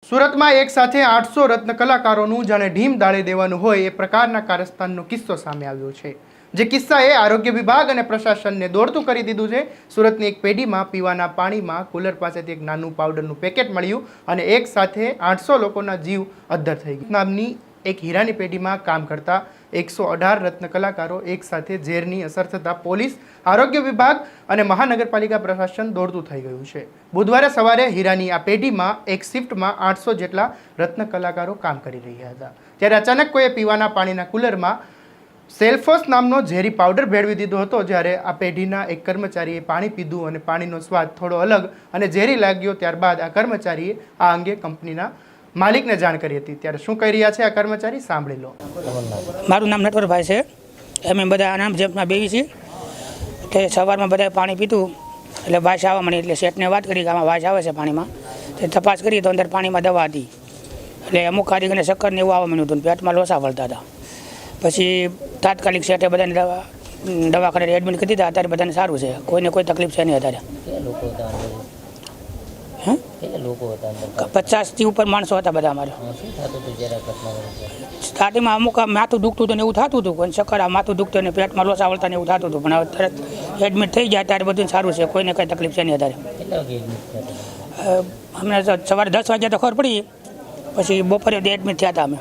સુરત में एक साथ 800 रत्न कलाकारों जाने ढीम दाड़ी देवानुं होय ए प्रकारना कारस्थाननो किस्सो सामे आव्यो छे। जे किस्साए आरोग्य विभाग अने प्रशासनने दौड़तुं करी दीधुं छे। सूरतनी एक पेढीमां पीवाना पाणीमां कूलर पासेथी एक नानुं पाउडरनुं पेकेट मळ्युं अने एक साथे 800 लोकोना जीव अद्धर थई गया। नामनी एक हीरानी पेढीमां काम करता 118 रत्न कलाकारों एक साथे झेरनी असर थता पोलीस, आरोग्य विभाग अने महानगरपालिका प्रशासन दौड़तुं थई गयुं छे। बुधवारे सवारे हीरानी आ पेढीमां एक शिफ्टमां 800 जेटला रत्न कलाकारों काम करी रह्या हता। त्यारे अचानक कोઈએ पीवाना पाणीना कूलरमां सेल्फोस नामनो झेरी पाउडर भेळवी दीधो हतो। ज्यारे आ पेढीना एक कर्मचारीए पाणी पीधुं अने पाणीनो स्वाद थोड़ो अलग अने झेरी लाग्यो। त्यारबाद आ कर्मचारीए आ अंगे कंपनीना मालिकने जाण करी हती। त्यारे शुं कही रह्या छे आ कर्मचारी सांभळी लो। मारुं नाम नटवरभाई छे। अमे बधा आनाम जेमना बेवी छीए ते सवारमां बधाए पाणी पीधुं એટલે વાસ આવવા મળી એટલે શેઠને વાત કરી કે આમાં વાસ આવે છે પાણીમાં તે તપાસ કરી તો અંદર પાણીમાં દવા હતી એટલે અમુક કારીગરને ચક્કર ને એવું આવવા મળ્યું હતું, પેટમાં લોસા વળતા હતા। પછી તાત્કાલિક શેઠે બધાને દવાખાને એડમિટ કરી દીધા। અત્યારે બધાને સારું છે, કોઈને કોઈ તકલીફ છે નહીં અત્યારે। 50થી ઉપર માણસો હતા બધા અમારે। સ્ટાર્ટિંગમાં અમુક માથું દુખતું હતું ને એવું થતું હતું, કોઈ ચક્કર માથું દુખતું ને પેટમાં લોસા વળતા ને એવું થતું હતું, પણ હવે તરત એડમિટ થઈ જાય ત્યારે બધું સારું છે, કોઈને કંઈ તકલીફ છે નહીં અત્યારે। અમને સવારે 10 વાગ્યા તો ખબર પડી, પછી બપોરે એડમિટ થયા હતા અમે।